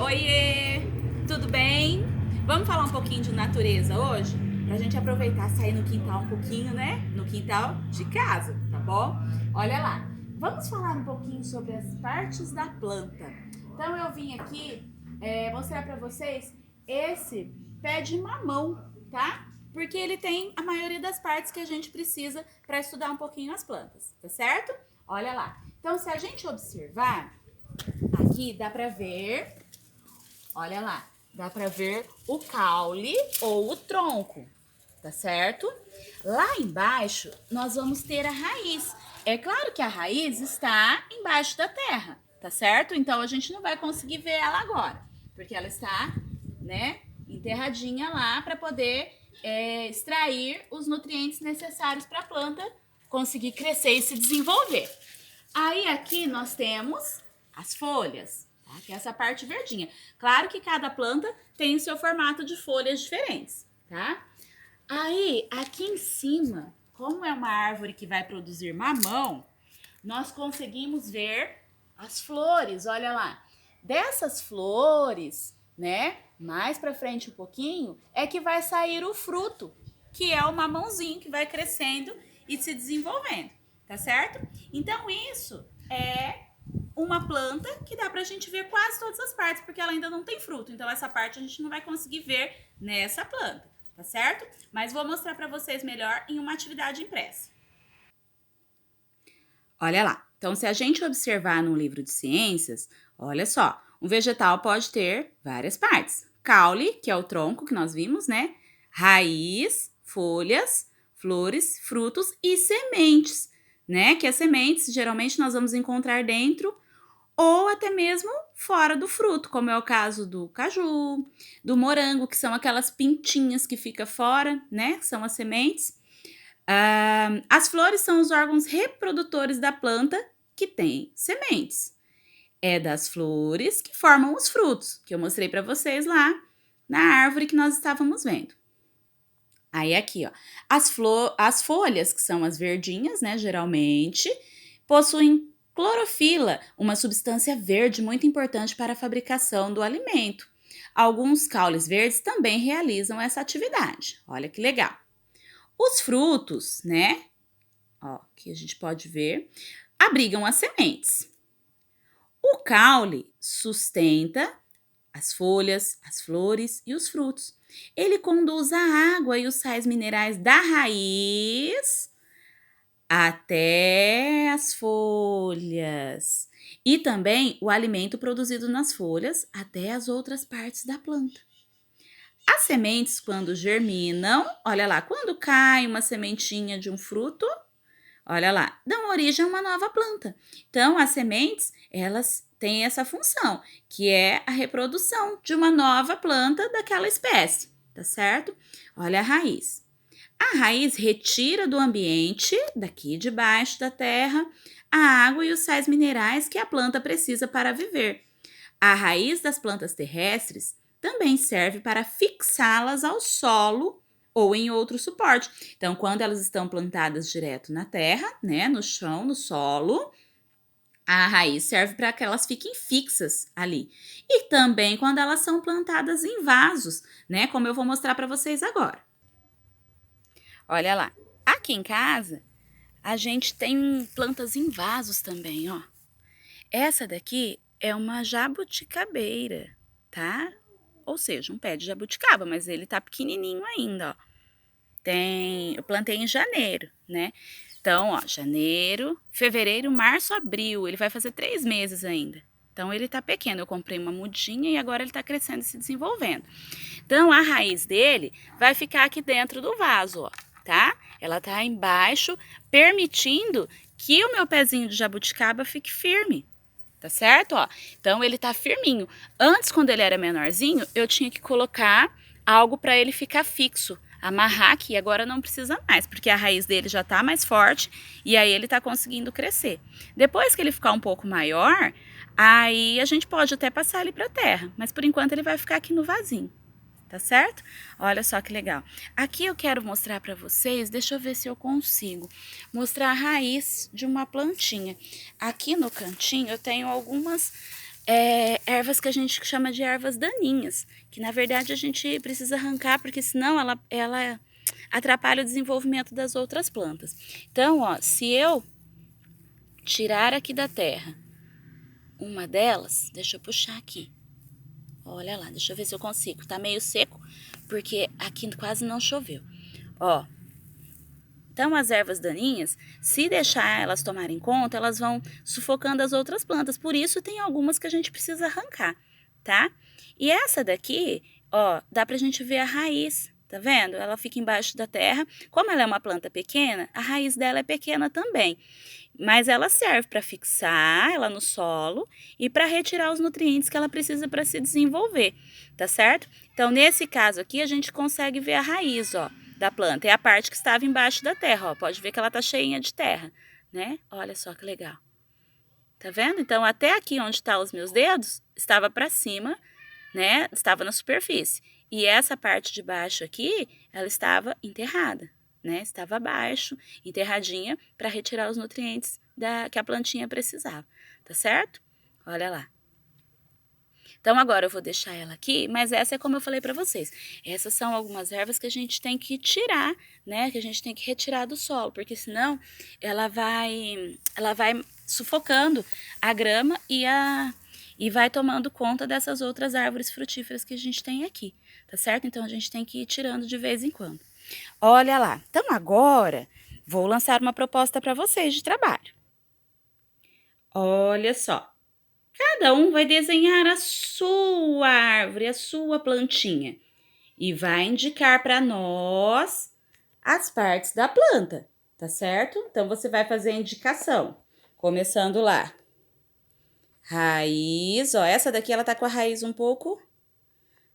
Oiê, tudo bem? Vamos falar um pouquinho de natureza hoje? Pra gente aproveitar, sair no quintal um pouquinho, né? No quintal de casa, tá bom? Olha lá, vamos falar um pouquinho sobre as partes da planta. Então eu vim aqui mostrar pra vocês esse pé de mamão, tá? Porque ele tem a maioria das partes que a gente precisa para estudar um pouquinho as plantas, tá certo? Olha lá. Então se a gente observar, aqui dá pra ver. Olha lá, dá pra ver o caule ou o tronco, tá certo? Lá embaixo, nós vamos ter a raiz. É claro que a raiz está embaixo da terra, tá certo? Então, a gente não vai conseguir ver ela agora, porque ela está, né, enterradinha lá para poder extrair os nutrientes necessários para a planta conseguir crescer e se desenvolver. Aí, aqui nós temos as folhas, tá? Que é essa parte verdinha. Claro que cada planta tem o seu formato de folhas diferentes, tá? Aí, aqui em cima, como é uma árvore que vai produzir mamão, nós conseguimos ver as flores, olha lá. Dessas flores, né, mais pra frente um pouquinho, é que vai sair o fruto, que é o mamãozinho que vai crescendo e se desenvolvendo, tá certo? Então, isso é uma planta que dá pra gente ver quase todas as partes, porque ela ainda não tem fruto. Então, essa parte a gente não vai conseguir ver nessa planta, tá certo? Mas vou mostrar pra vocês melhor em uma atividade impressa. Olha lá. Então, se a gente observar num livro de ciências, olha só, um vegetal pode ter várias partes. Caule, que é o tronco que nós vimos, né? Raiz, folhas, flores, frutos e sementes, né? Que as sementes geralmente nós vamos encontrar dentro ou até mesmo fora do fruto, como é o caso do caju, do morango, que são aquelas pintinhas que fica fora, né? Que são as sementes. As flores são os órgãos reprodutores da planta que têm sementes. É das flores que formam os frutos, que eu mostrei para vocês lá na árvore que nós estávamos vendo. Aí aqui, ó, as folhas, que são as verdinhas, né, geralmente, possuem clorofila, uma substância verde muito importante para a fabricação do alimento. Alguns caules verdes também realizam essa atividade. Olha que legal. Os frutos, né, ó, que a gente pode ver, abrigam as sementes. O caule sustenta as folhas, as flores e os frutos. Ele conduz a água e os sais minerais da raiz até as folhas. E também o alimento produzido nas folhas até as outras partes da planta. As sementes, quando germinam, olha lá, quando cai uma sementinha de um fruto, olha lá, dão origem a uma nova planta. Então, as sementes, elas têm essa função, que é a reprodução de uma nova planta daquela espécie, tá certo? Olha a raiz. A raiz retira do ambiente, daqui de baixo da terra, a água e os sais minerais que a planta precisa para viver. A raiz das plantas terrestres também serve para fixá-las ao solo ou em outro suporte. Então, quando elas estão plantadas direto na terra, né, no chão, no solo, a raiz serve para que elas fiquem fixas ali. E também quando elas são plantadas em vasos, né, como eu vou mostrar para vocês agora. Olha lá, aqui em casa a gente tem plantas em vasos também, ó. Essa daqui é uma jabuticabeira, tá? Ou seja, um pé de jabuticaba, mas ele tá pequenininho ainda, ó. Eu plantei em janeiro, né? Então, ó, janeiro, fevereiro, março, abril. Ele vai fazer 3 meses ainda. Então, ele tá pequeno. Eu comprei uma mudinha e agora ele tá crescendo e se desenvolvendo. Então, a raiz dele vai ficar aqui dentro do vaso, ó, tá? Ela tá embaixo, permitindo que o meu pezinho de jabuticaba fique firme. Tá certo? Ó, então ele tá firminho. Antes, quando ele era menorzinho, eu tinha que colocar algo para ele ficar fixo, amarrar aqui. Agora não precisa mais, porque a raiz dele já tá mais forte e aí ele tá conseguindo crescer. Depois que ele ficar um pouco maior, aí a gente pode até passar ele para terra, mas por enquanto ele vai ficar aqui no vasinho. Tá certo? Olha só que legal. Aqui eu quero mostrar para vocês, deixa eu ver se eu consigo, mostrar a raiz de uma plantinha. Aqui no cantinho eu tenho algumas ervas que a gente chama de ervas daninhas, que na verdade a gente precisa arrancar, porque senão ela atrapalha o desenvolvimento das outras plantas. Então, ó, se eu tirar aqui da terra uma delas, deixa eu puxar aqui. Olha lá, deixa eu ver se eu consigo. Tá meio seco, porque aqui quase não choveu. Ó, então as ervas daninhas, se deixar elas tomarem conta, elas vão sufocando as outras plantas. Por isso tem algumas que a gente precisa arrancar, tá? E essa daqui, ó, dá pra gente ver a raiz, tá vendo? Ela fica embaixo da terra. Como ela é uma planta pequena, a raiz dela é pequena também. Mas ela serve para fixar ela no solo e para retirar os nutrientes que ela precisa para se desenvolver, tá certo? Então, nesse caso aqui, a gente consegue ver a raiz, ó, da planta. É a parte que estava embaixo da terra, ó. Pode ver que ela tá cheinha de terra, né? Olha só que legal. Tá vendo? Então, até aqui onde tá os meus dedos, estava para cima, né? Estava na superfície. E essa parte de baixo aqui, ela estava enterrada, né? Estava abaixo, enterradinha, para retirar os nutrientes que a plantinha precisava, tá certo? Olha lá. Então, agora eu vou deixar ela aqui, mas essa é como eu falei para vocês. Essas são algumas ervas que a gente tem que tirar, né? Que a gente tem que retirar do solo, porque senão ela vai sufocando a grama e vai tomando conta dessas outras árvores frutíferas que a gente tem aqui, tá certo? Então, a gente tem que ir tirando de vez em quando. Olha lá. Então, agora vou lançar uma proposta para vocês de trabalho. Olha só. Cada um vai desenhar a sua árvore, a sua plantinha e vai indicar para nós as partes da planta, tá certo? Então, você vai fazer a indicação, começando lá. Raiz, ó, essa daqui ela tá com a raiz um pouco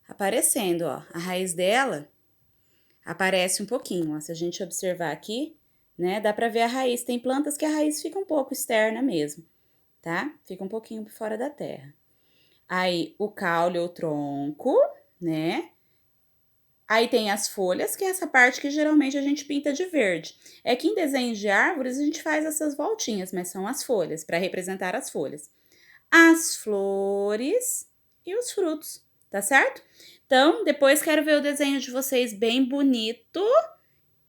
aparecendo, ó. A raiz dela aparece um pouquinho, ó. Se a gente observar aqui, né, dá pra ver a raiz. Tem plantas que a raiz fica um pouco externa mesmo, tá? Fica um pouquinho por fora da terra. Aí, o caule ou tronco, né? Aí tem as folhas, que é essa parte que geralmente a gente pinta de verde. É que em desenhos de árvores a gente faz essas voltinhas, mas são as folhas, para representar as folhas. As flores e os frutos, tá certo? Então, depois quero ver o desenho de vocês bem bonito,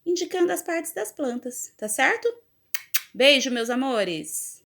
indicando as partes das plantas, tá certo? Beijo, meus amores!